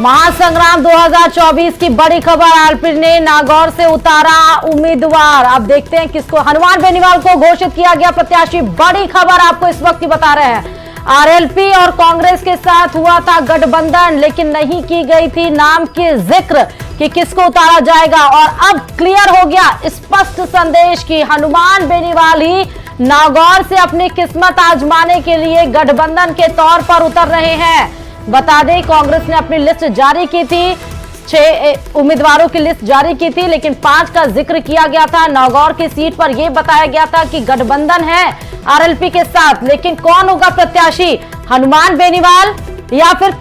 महासंग्राम 2024 की बड़ी खबर। आरएलपी ने नागौर से उतारा उम्मीदवार। अब देखते हैं किसको। हनुमान बेनीवाल को घोषित किया गया प्रत्याशी। बड़ी खबर आपको इस वक्त ही बता रहे हैं। आरएलपी और कांग्रेस के साथ हुआ था गठबंधन, लेकिन नहीं की गई थी नाम के जिक्र कि किसको उतारा जाएगा। और अब क्लियर हो गया स्पष्ट संदेश कि हनुमान बेनीवाल ही नागौर से अपनी किस्मत आजमाने के लिए गठबंधन के तौर पर उतर रहे हैं। बता दें, कांग्रेस ने अपनी लिस्ट जारी की थी, 6 उम्मीदवारों की लिस्ट जारी की थी, लेकिन 5 का जिक्र किया गया था। नागौर की सीट पर यह बताया गया था कि गठबंधन है आरएलपी के साथ, लेकिन कौन होगा प्रत्याशी, हनुमान बेनीवाल या फिर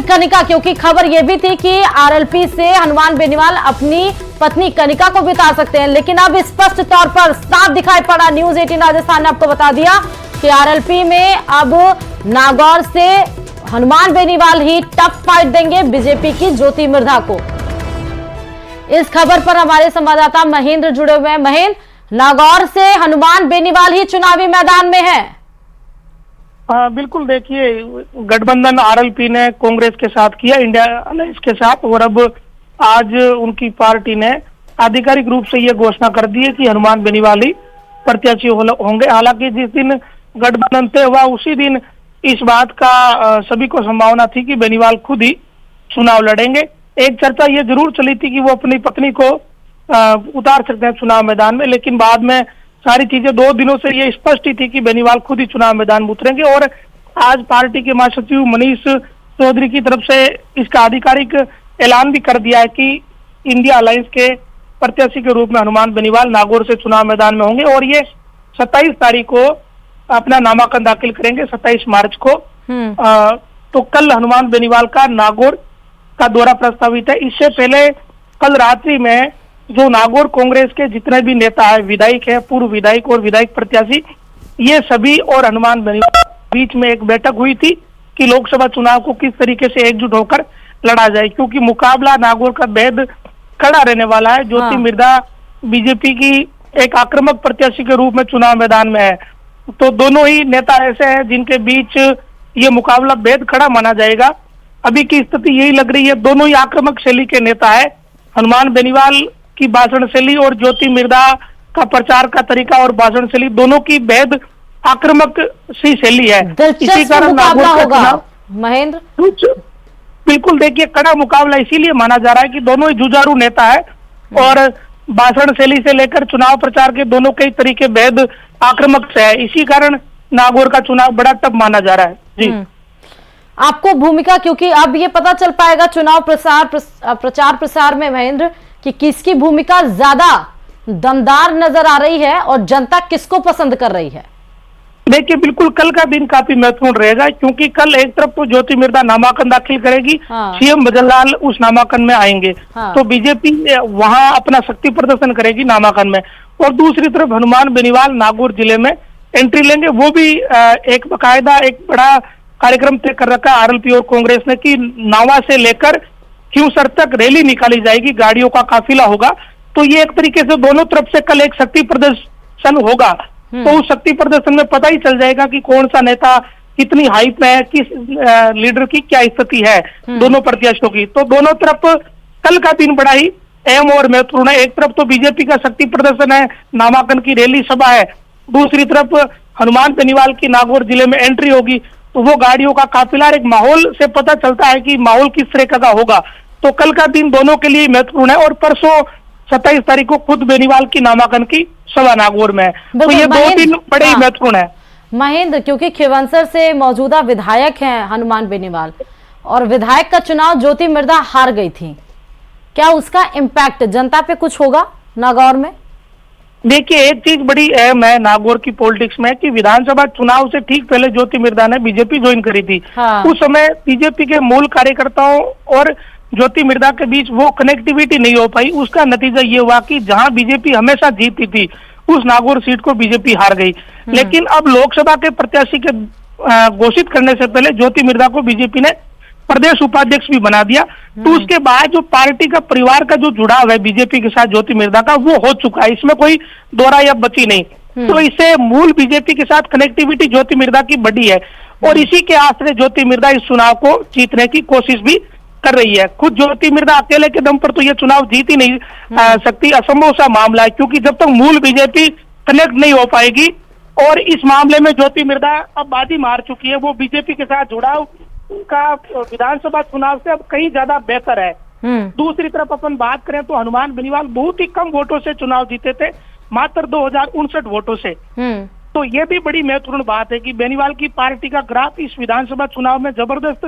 कनिका, क्योंकि खबर यह भी थी कि आरएलपी से हनुमान बेनीवाल अपनी पत्नी कनिका को भी उतार सकते हैं। लेकिन अब स्पष्ट तौर पर साफ दिखाई पड़ा, न्यूज 18 राजस्थान ने आपको बता दिया कि आरएलपी में अब नागौर से हनुमान बेनीवाल ही टफ फाइट देंगे बीजेपी की ज्योति मिर्धा को। इस खबर पर हमारे संवाददाता महेंद्र जुड़े हुए हैं। महेंद्र, नागौर से हनुमान बेनीवाल ही चुनावी मैदान में है। बिल्कुल, देखिए, गठबंधन आरएलपी ने कांग्रेस के साथ किया, इंडिया अलायंस के साथ, और अब आज उनकी पार्टी ने आधिकारिक रूप से यह घोषणा कर दी है कि हनुमान बेनीवाल ही प्रत्याशी होंगे। हालांकि जिस दिन गठबंधन तय हुआ उसी दिन इस बात का सभी को संभावना थी कि बेनीवाल खुद ही चुनाव लड़ेंगे। एक चर्चा ये जरूर चली थी कि वो अपनी पत्नी को उतार सकते हैं चुनाव मैदान में, लेकिन बाद में सारी चीजें 2 दिनों से ये स्पष्ट ही थी कि बेनीवाल खुद ही चुनाव मैदान में उतरेंगे। और आज पार्टी के महासचिव मनीष चौधरी की तरफ से इसका आधिकारिक ऐलान भी कर दिया है कि इंडिया अलायंस के प्रत्याशी के रूप में हनुमान बेनीवाल नागौर से चुनाव मैदान में होंगे और ये 27 तारीख को अपना नामांकन दाखिल करेंगे, 27 मार्च को। तो कल हनुमान बेनीवाल का नागौर का दौरा प्रस्तावित है। इससे पहले कल रात्रि में जो नागौर कांग्रेस के जितने भी नेता है, विधायक है, पूर्व विधायक और विधायक प्रत्याशी, ये सभी और हनुमान बेनीवाल बीच में एक बैठक हुई थी कि लोकसभा चुनाव को किस तरीके से एकजुट होकर लड़ा जाए, क्योंकि मुकाबला नागौर का बेहद खड़ा रहने वाला है। ज्योति मिर्धा बीजेपी की एक आक्रामक प्रत्याशी के रूप में चुनाव मैदान में है, तो दोनों ही नेता ऐसे हैं जिनके बीच ये मुकाबला बेहद खड़ा माना जाएगा। अभी की स्थिति यही लग रही है, दोनों ही आक्रामक शैली के नेता है। हनुमान बेनीवाल की भाषण शैली और ज्योति मिर्धा का प्रचार का तरीका और भाषण शैली दोनों की बेहद आक्रामक सी शैली है। इसी कारण नागौर का चुनाव महेंद्र, बिल्कुल, देखिए, कड़ा मुकाबला इसीलिए माना जा रहा है कि दोनों ही जुझारू नेता है और भाषण शैली से लेकर चुनाव प्रचार के दोनों कई तरीके बेहद आक्रामक से है। इसी कारण नागौर का चुनाव बड़ा टफ माना जा रहा है। जी, आपको भूमिका, क्योंकि अब ये पता चल पाएगा चुनाव प्रचार प्रसार में महेंद्र कि किसकी भूमिका ज्यादा दमदार नजर आ रही है और जनता किसको पसंद कर रही है। देखिए, बिल्कुल, कल का दिन काफी महत्वपूर्ण रहेगा, क्योंकि कल एक तरफ तो ज्योति मिर्धा नामांकन दाखिल करेगी, सीएम भजनलाल उस नामांकन में आएंगे, तो बीजेपी वहां अपना शक्ति प्रदर्शन करेगी नामांकन में, और दूसरी तरफ हनुमान बेनीवाल नागौर जिले में एंट्री लेंगे। वो भी एक बकायदा एक बड़ा कार्यक्रम तय कर रखा है आरएलपी और कांग्रेस ने कि नावा से लेकर क्यूसर तक रैली निकाली जाएगी, गाड़ियों का काफिला होगा। तो ये एक तरीके से दोनों तरफ से कल एक शक्ति प्रदर्शन होगा। तो उस शक्ति प्रदर्शन में पता ही चल जाएगा कि कौन सा नेता कितनी हाइप में है, किस लीडर की क्या स्थिति है दोनों प्रत्याशियों की। तो दोनों तरफ कल का दिन बड़ा ही अहम और महत्वपूर्ण है। एक तरफ तो बीजेपी का शक्ति प्रदर्शन है, नामांकन की रैली सभा है, दूसरी तरफ हनुमान बेनीवाल की नागौर जिले में एंट्री होगी, तो वो गाड़ियों का काफिला, एक माहौल से पता चलता है कि माहौल किस तरह का होगा। तो कल का दिन दोनों के लिए महत्वपूर्ण है और परसों 27 तारीख को खुद बेनीवाल की नामांकन की सभा नागौर में है। तो ये 2 दिन बड़े ही महत्वपूर्ण है महेंद्र, क्योंकि खिवंसर से मौजूदा विधायक हैं हनुमान बेनीवाल और विधायक का चुनाव ज्योति मिर्धा हार गई थी, क्या उसका इम्पैक्ट जनता पे कुछ होगा नागौर में? देखिए, एक चीज बड़ी अहम है नागौर की पॉलिटिक्स में कि विधानसभा चुनाव से ठीक पहले ज्योति मिर्धा ने बीजेपी ज्वाइन करी थी। उस समय बीजेपी के मूल कार्यकर्ताओं और ज्योति मिर्धा के बीच वो कनेक्टिविटी नहीं हो पाई। उसका नतीजा ये हुआ कि जहां बीजेपी हमेशा जीतती थी उस नागौर सीट को बीजेपी हार गई। लेकिन अब लोकसभा के प्रत्याशी के घोषित करने से पहले ज्योति मिर्धा को बीजेपी ने प्रदेश उपाध्यक्ष भी बना दिया। तो उसके बाद जो पार्टी का परिवार का जो जुड़ाव है बीजेपी के साथ ज्योति मिर्धा का, वो हो चुका है, इसमें कोई दोहराई अब बची नहीं। तो इससे मूल बीजेपी के साथ कनेक्टिविटी ज्योति मिर्धा की बढ़ी है और इसी के आश्रय ज्योति मिर्धा इस चुनाव को जीतने की कोशिश भी कर रही है। खुद ज्योति मिर्धा अकेले के दम पर तो ये चुनाव जीत ही नहीं सकती, असंभव सा मामला है, क्योंकि जब तक मूल बीजेपी कनेक्ट नहीं हो पाएगी, और इस मामले में ज्योति मिर्धा अब बाजी मार चुकी है, वो बीजेपी के साथ जुड़ाव का विधानसभा चुनाव से अब कहीं ज्यादा बेहतर है। दूसरी तरफ अपन बात करें तो हनुमान बेनीवाल बहुत ही कम वोटों से चुनाव जीते थे, मात्र 2059 वोटों से। तो ये भी बड़ी महत्वपूर्ण बात है कि बेनीवाल की पार्टी का ग्राफ इस विधानसभा चुनाव में जबरदस्त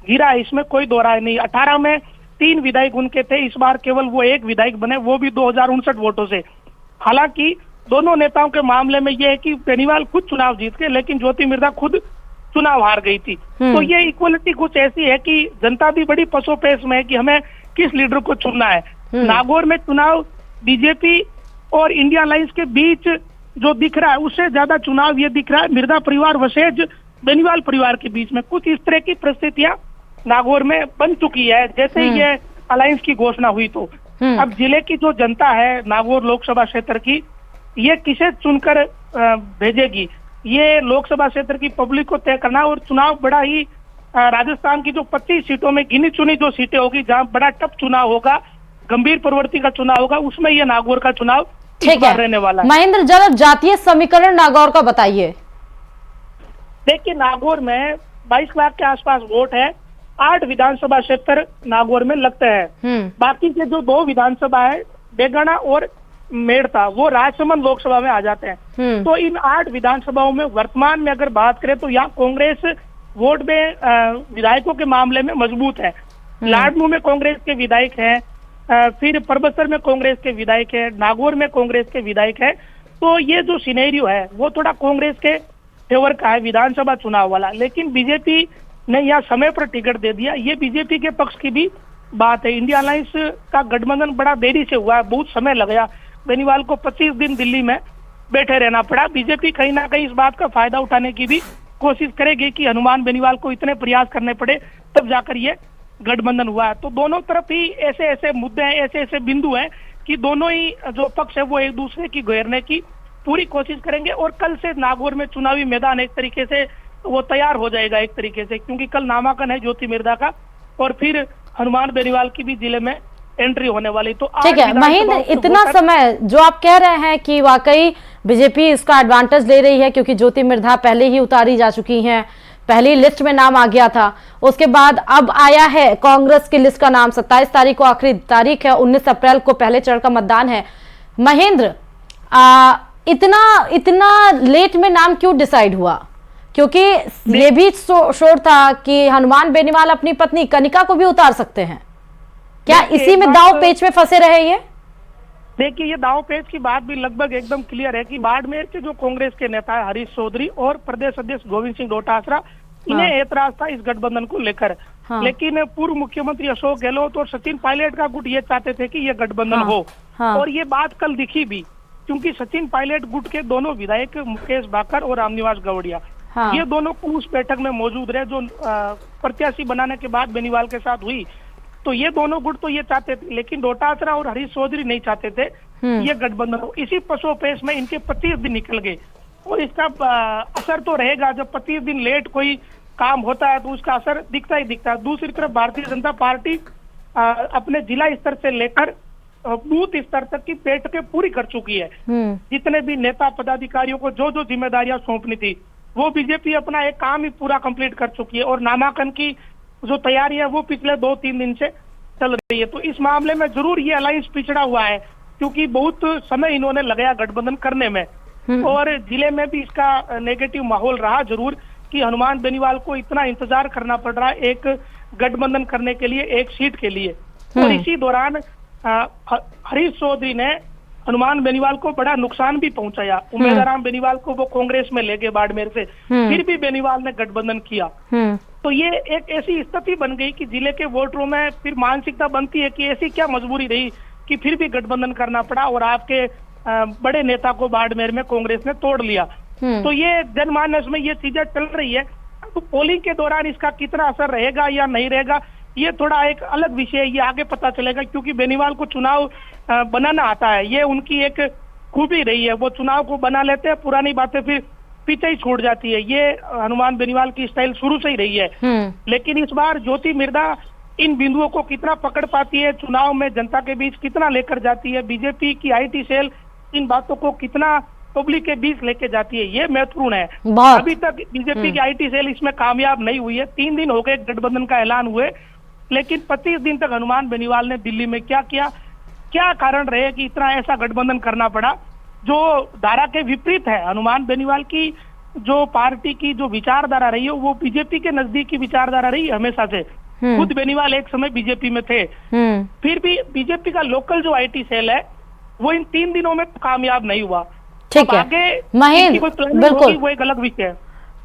गिरा है, इसमें कोई दो राय नहीं। 18 में 3 विधायक उनके थे, इस बार केवल वो 1 विधायक बने, वो भी 2059 वोटों से। हालांकि दोनों नेताओं के मामले में यह है कि बेनीवाल खुद चुनाव जीत गए, लेकिन ज्योति मिर्धा खुद चुनाव हार गई थी। तो ये इक्वलिटी कुछ ऐसी है कि जनता भी बड़ी पसोपेश में है कि हमें किस लीडर को चुनना है। नागौर में चुनाव बीजेपी और इंडिया अलायंस के बीच जो दिख रहा है, उससे ज्यादा चुनाव ये दिख रहा है मिर्धा परिवार वर्सेज बेनीवाल परिवार के बीच में। कुछ इस तरह की परिस्थितियां नागौर में बन चुकी है जैसे ही ये अलायंस की घोषणा हुई। तो अब जिले की जो जनता है नागौर लोकसभा क्षेत्र की, ये किसे चुनकर भेजेगी, ये लोकसभा क्षेत्र की पब्लिक को तय करना। और चुनाव बड़ा ही राजस्थान की जो 25 सीटों में गिनी चुनी जो सीटें होगी, जहां बड़ा टफ चुनाव होगा, गंभीर प्रवृत्ति का चुनाव होगा, उसमें यह नागौर का चुनाव ठीक है रहने वाला है। महेंद्र, जरा जातीय समीकरण नागौर का बताइए। देखिए, नागौर में 22 लाख के आसपास वोट है, 8 विधानसभा क्षेत्र नागौर में लगते हैं। बाकी के जो 2 विधानसभा है, बेगना और मेड़ता, वो राजसमंद लोकसभा में आ जाते हैं। तो इन 8 विधानसभाओं में वर्तमान में अगर बात करें तो यहाँ कांग्रेस वोट में विधायकों के मामले में मजबूत है। लाडनू में कांग्रेस के विधायक हैं, फिर परबसर में कांग्रेस के विधायक है, नागौर में कांग्रेस के विधायक है। तो ये जो सिनेरियो है वो थोड़ा कांग्रेस के फेवर का है विधानसभा चुनाव वाला। लेकिन बीजेपी ने यहाँ समय पर टिकट दे दिया, ये बीजेपी के पक्ष की भी बात है। इंडिया अलायंस का गठबंधन बड़ा देरी से हुआ है, बहुत समय लगा। बेनीवाल को 25 दिन दिल्ली में बैठे रहना पड़ा। बीजेपी कहीं ना कहीं इस बात का फायदा उठाने की भी कोशिश करेगी कि हनुमान बेनीवाल को इतने प्रयास करने पड़े तब जाकर ये गठबंधन हुआ है। तो दोनों तरफ ही ऐसे ऐसे मुद्दे हैं, ऐसे ऐसे बिंदु हैं कि दोनों ही जो पक्ष है वो एक दूसरे की घेरने की पूरी कोशिश करेंगे। और कल से नागौर में चुनावी मैदान एक तरीके से वो तैयार हो जाएगा एक तरीके से, क्योंकि कल नामांकन है ज्योति मिर्धा का और फिर हनुमान बेनीवाल की भी जिले में एंट्री होने वाली। तो ठीक है महेंद्र, इतना समय जो आप कह रहे हैं कि वाकई बीजेपी इसका एडवांटेज ले रही है, क्योंकि ज्योति मिर्धा पहले ही उतारी जा चुकी हैं, पहली लिस्ट में नाम आ गया था, उसके बाद अब आया है कांग्रेस की लिस्ट का नाम। 27 तारीख को आखिरी तारीख है, 19 अप्रैल को पहले चरण का मतदान है। महेंद्र, इतना लेट में नाम क्यों डिसाइड हुआ? क्योंकि ये भी शोर था कि हनुमान बेनीवाल अपनी पत्नी कनिका को भी उतार सकते हैं। क्या इसी में दांव पेच में फंसे रहे ये? देखिए, ये दांव पेच की बात भी लगभग एकदम क्लियर है कि बाड़मेर के जो कांग्रेस के नेता है हरीश चौधरी और प्रदेश अध्यक्ष गोविंद सिंह डोटासरा, इन्हें ऐतराज था इस गठबंधन को लेकर। लेकिन पूर्व मुख्यमंत्री अशोक गहलोत और सचिन पायलट का गुट ये चाहते थे कि ये गठबंधन हो। और ये बात कल दिखी भी, क्योंकि सचिन पायलट गुट के दोनों विधायक मुकेश बाकर और रामनिवास गौड़िया, ये दोनों उस बैठक में मौजूद रहे जो प्रत्याशी बनाने के बाद बेनीवाल के साथ हुई। तो ये दोनों गुट तो ये चाहते थे, लेकिन डोटासरा और हरीश चौधरी नहीं चाहते थे ये गठबंधन हो। इसी पसोपेश में इनके 25 दिन निकल गए और इसका असर तो रहेगा। जब 25 दिन लेट कोई काम होता है तो उसका असर दिखता ही दिखता है। दूसरी तरफ भारतीय जनता पार्टी अपने जिला स्तर से लेकर बूथ स्तर तक की बैठकें पूरी कर चुकी है। जितने भी नेता पदाधिकारियों को जो जो जिम्मेदारियां सौंपनी थी वो बीजेपी अपना एक काम ही पूरा कंप्लीट कर चुकी है। और नामांकन की जो तैयारी है वो पिछले 2-3 दिन से चल रही है। तो इस मामले में जरूर ये अलायंस पिछड़ा हुआ है, क्योंकि बहुत समय इन्होंने लगाया गठबंधन करने में। और जिले में भी इसका नेगेटिव माहौल रहा जरूर कि हनुमान बेनीवाल को इतना इंतजार करना पड़ रहा है एक गठबंधन करने के लिए, एक सीट के लिए। और इसी दौरान हरीश चौधरी ने हनुमान बेनीवाल को बड़ा नुकसान भी पहुंचाया। उम्मीदवार बेनीवाल को वो कांग्रेस में ले गए बाड़मेर से, फिर भी बेनीवाल ने गठबंधन किया। तो ये एक ऐसी स्थिति बन गई कि जिले के वोटरों में फिर मानसिकता बनती है कि ऐसी क्या मजबूरी रही कि फिर भी गठबंधन करना पड़ा और आपके बड़े नेता को बाड़मेर में कांग्रेस ने तोड़ लिया। तो ये जनमानस में ये चीजें चल रही है। तो पोलिंग के दौरान इसका कितना असर रहेगा या नहीं रहेगा, ये थोड़ा एक अलग विषय है, ये आगे पता चलेगा। क्योंकि बेनीवाल को चुनाव बनाना आता है, ये उनकी एक खूबी रही है। वो चुनाव को बना लेते हैं, पुरानी बातें फिर पीछे ही छूट जाती है। ये हनुमान बेनीवाल की स्टाइल शुरू से ही रही है। लेकिन इस बार ज्योति मिर्धा इन बिंदुओं को कितना पकड़ पाती है, चुनाव में जनता के बीच कितना लेकर जाती है, बीजेपी की आईटी सेल इन बातों को कितना पब्लिक के बीच लेके जाती है, ये महत्वपूर्ण है। अभी तक बीजेपी की आईटी सेल इसमें कामयाब नहीं हुई है। 3 दिन हो गए गठबंधन का ऐलान हुए, लेकिन 25 दिन तक हनुमान बेनीवाल ने दिल्ली में क्या किया, क्या कारण रहे कि इतना ऐसा गठबंधन करना पड़ा जो धारा के विपरीत है। हनुमान बेनीवाल की जो पार्टी की जो विचारधारा रही है वो बीजेपी के नजदीक की विचारधारा रही है हमेशा से। खुद बेनीवाल एक समय बीजेपी में थे, फिर भी बीजेपी का लोकल जो आईटी सेल है वो इन 3 दिनों में कामयाब नहीं हुआ। ठीक है आगे महेंद्र, बिल्कुल वो एक अलग विषय है।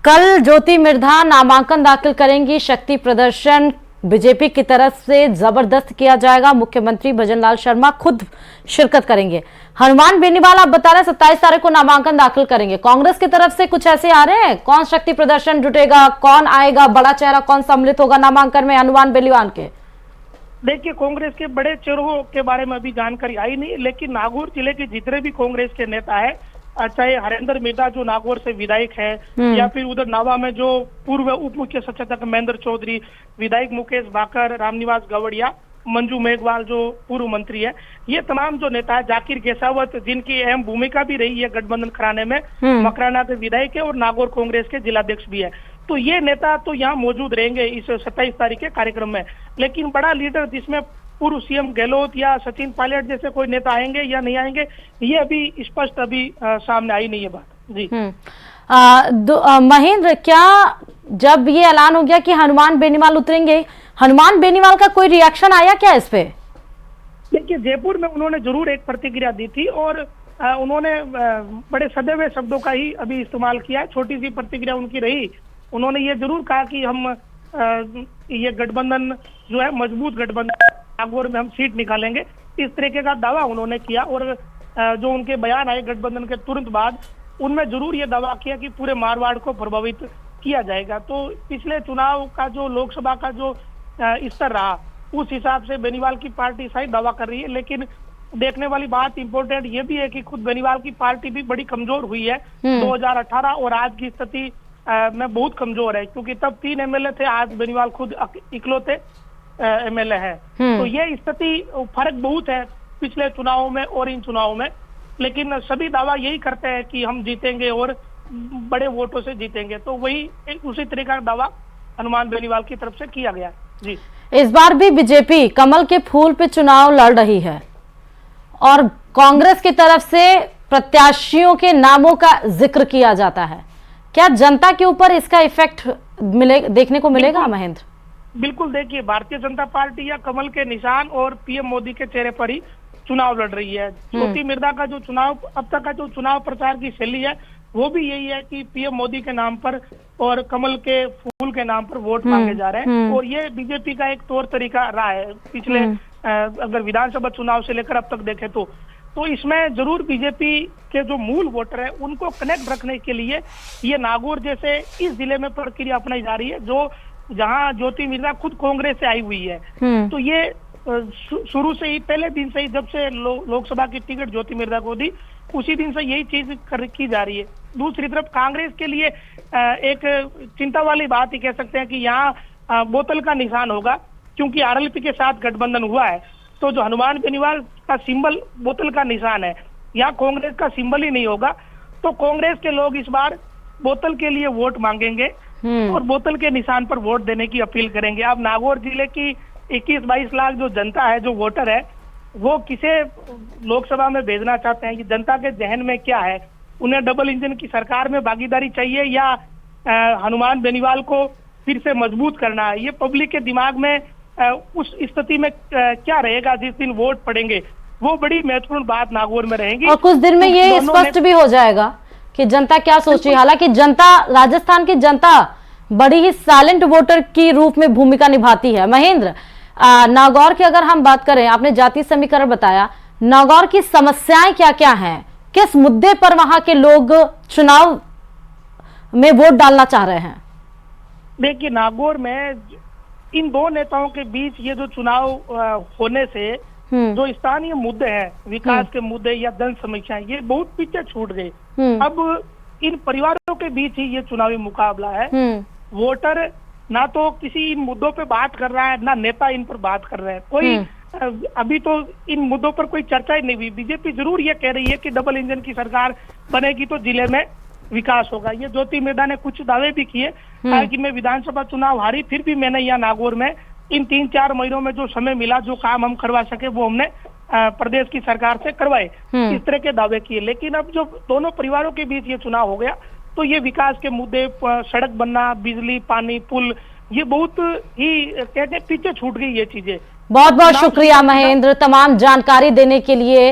कल ज्योति मिर्धा नामांकन दाखिल करेंगी, शक्ति प्रदर्शन बीजेपी की तरफ से जबरदस्त किया जाएगा, मुख्यमंत्री भजनलाल शर्मा खुद शिरकत करेंगे। हनुमान बेनीवाल आप बता रहे हैं 27 तारीख को नामांकन दाखिल करेंगे, कांग्रेस की तरफ से कुछ ऐसे आ रहे हैं? कौन शक्ति प्रदर्शन जुटेगा, कौन आएगा, बड़ा चेहरा कौन सम्मिलित होगा नामांकन में हनुमान बेनीवाल के? देखिए, कांग्रेस के बड़े चेहरों के बारे में अभी जानकारी आई नहीं, लेकिन नागौर जिले के जितने भी कांग्रेस के नेता है, चाहे हरेंद्र मिर्धा जो नागौर से विधायक है, या फिर उधर नावा में जो पूर्व उप मुख्य सचेतक महेंद्र चौधरी, विधायक मुकेश भाकर, रामनिवास गवड़िया, मंजू मेघवाल जो पूर्व मंत्री है, ये तमाम जो नेता है, जाकिर गेसावत जिनकी अहम भूमिका भी रही है गठबंधन कराने में, मकराना के विधायक है और नागौर कांग्रेस के जिलाध्यक्ष भी है, तो ये नेता तो यहाँ मौजूद रहेंगे इस 27 तारीख के कार्यक्रम में। लेकिन बड़ा लीडर जिसमें पूर्व सीएम गहलोत या सचिन पायलट जैसे कोई नेता आएंगे या नहीं आएंगे, ये अभी स्पष्ट अभी सामने आई नहीं है बात जी। महेंद्र, क्या जब ये ऐलान हो गया कि हनुमान बेनीवाल उतरेंगे, हनुमान बेनीवाल का कोई रिएक्शन आया क्या इस पे? देखिए, जयपुर में उन्होंने जरूर एक प्रतिक्रिया दी थी और उन्होंने बड़े सदे हुए शब्दों का ही अभी इस्तेमाल किया है। छोटी सी प्रतिक्रिया उनकी रही, उन्होंने ये जरूर कहा कि हम ये गठबंधन जो है मजबूत गठबंधन, नागौर में हम सीट निकालेंगे, इस तरीके का दावा उन्होंने किया। और जो उनके बयान आए गठबंधन के तुरंत बाद, उनमें जरूर ये दावा किया कि पूरे मारवाड़ को प्रभावित किया जाएगा। तो पिछले चुनाव का जो लोकसभा का जो स्तर रहा, उस हिसाब से बेनीवाल की पार्टी सही दावा कर रही है। लेकिन देखने वाली बात इंपॉर्टेंट ये भी है कि खुद बेनीवाल की पार्टी भी बड़ी कमजोर हुई है 2018 और आज की स्थिति में बहुत कमजोर है, क्योंकि तब 3 एमएलए थे, आज बेनीवाल खुद इकलौते एमएलए है। तो ये स्थिति फर्क बहुत है पिछले चुनावों में और इन चुनावों में। लेकिन सभी दावा यही करते हैं कि हम जीतेंगे और बड़े वोटों से जीतेंगे, तो वही उसी तरीके का दावा हनुमान बेनीवाल की तरफ से किया गया जी। इस बार भी बीजेपी कमल के फूल पे चुनाव लड़ रही है और कांग्रेस की तरफ से प्रत्याशियों के नामों का जिक्र किया जाता है, क्या जनता के ऊपर इसका इफेक्ट देखने को मिलेगा महेंद्र? बिल्कुल, देखिए, भारतीय जनता पार्टी या कमल के निशान और पीएम मोदी के चेहरे पर ही चुनाव लड़ रही है। ज्योति मिर्धा का जो चुनाव अब तक का जो चुनाव प्रचार की शैली है वो भी यही है कि पीएम मोदी के नाम पर और कमल के फूल के नाम पर वोट मांगे जा रहे हैं। और ये बीजेपी का एक तौर तरीका रहा है पिछले अगर विधानसभा चुनाव से लेकर अब तक देखें तो इसमें जरूर बीजेपी के जो मूल वोटर है उनको कनेक्ट रखने के लिए ये नागौर जैसे इस जिले में प्रक्रिया अपनाई जा रही है, जो जहां ज्योति मिर्धा खुद कांग्रेस से आई हुई है। तो ये शुरू से ही, पहले दिन से ही, जब से लोकसभा की टिकट ज्योति मिर्धा को दी, उसी दिन से यही चीज की जा रही है। दूसरी तरफ कांग्रेस के लिए एक चिंता वाली बात ही कह सकते हैं कि यहाँ बोतल का निशान होगा, क्योंकि आरएलपी के साथ गठबंधन हुआ है। तो जो हनुमान बेनीवाल का सिंबल बोतल का निशान है, यहाँ कांग्रेस का सिंबल ही नहीं होगा, तो कांग्रेस के लोग इस बार बोतल के लिए वोट मांगेंगे और बोतल के निशान पर वोट देने की अपील करेंगे। अब नागौर जिले की 21-22 लाख जो जनता है, जो वोटर है, वो किसे लोकसभा में भेजना चाहते हैं, कि जनता के जहन में क्या है? उन्हें डबल इंजन की सरकार में भागीदारी चाहिए या हनुमान बेनीवाल को फिर से मजबूत करना है? ये पब्लिक के दिमाग में उस स्थिति में क्या रहेगा जिस दिन वोट पड़ेंगे, वो बड़ी महत्वपूर्ण बात नागौर में रहेगी। और कुछ दिन में ये स्पष्ट भी हो जाएगा कि जनता क्या सोच रही है। हालांकि जनता, राजस्थान की जनता बड़ी ही साइलेंट वोटर की रूप में भूमिका निभाती है। महेंद्र, नागौर की अगर हम बात करें, आपने जातीय समीकरण बताया, नागौर की समस्याएं क्या क्या हैं, किस मुद्दे पर वहां के लोग चुनाव में वोट डालना चाह रहे हैं? देखिए, नागौर में इन दो नेताओं के बीच ये जो चुनाव होने से जो स्थानीय मुद्दे हैं, विकास के मुद्दे या जन समस्याएं, ये बहुत पीछे छूट गए। अब इन परिवारों परिवारों के बीच ही ये चुनावी मुकाबला है। वोटर ना तो किसी इन मुद्दों पे बात कर रहा है, ना नेता इन पर बात कर रहे हैं। कोई अभी तो इन मुद्दों पर कोई चर्चा ही नहीं हुई। बीजेपी जरूर ये कह रही है कि डबल इंजन की सरकार बनेगी तो जिले में विकास होगा। ये ज्योति मिर्धा ने कुछ दावे भी किए, कहा कि मैं विधानसभा चुनाव हारी, फिर भी मैंने यहाँ नागौर में इन 3-4 महीनों में जो समय मिला, जो काम हम करवा सके वो हमने प्रदेश की सरकार से करवाए, इस तरह के दावे किए। लेकिन अब जो दोनों परिवारों के बीच ये चुनाव हो गया तो ये विकास के मुद्दे, सड़क बनना, बिजली, पानी, पुल, ये बहुत ही कहते पीछे छूट गई ये चीजें। बहुत बहुत शुक्रिया महेंद्र, तमाम जानकारी देने के लिए।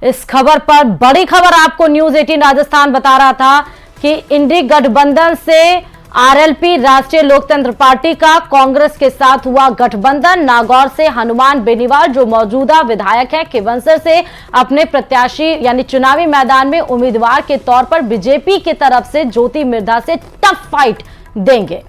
इस खबर पर बड़ी खबर आपको न्यूज़ 18 राजस्थान बता रहा था कि इंडी गठबंधन से आरएलपी राष्ट्रीय लोकतंत्र पार्टी का कांग्रेस के साथ हुआ गठबंधन। नागौर से हनुमान बेनीवाल जो मौजूदा विधायक हैं केवंसर से अपने प्रत्याशी यानी चुनावी मैदान में उम्मीदवार के तौर पर बीजेपी की तरफ से ज्योति मिर्धा से टफ फाइट देंगे।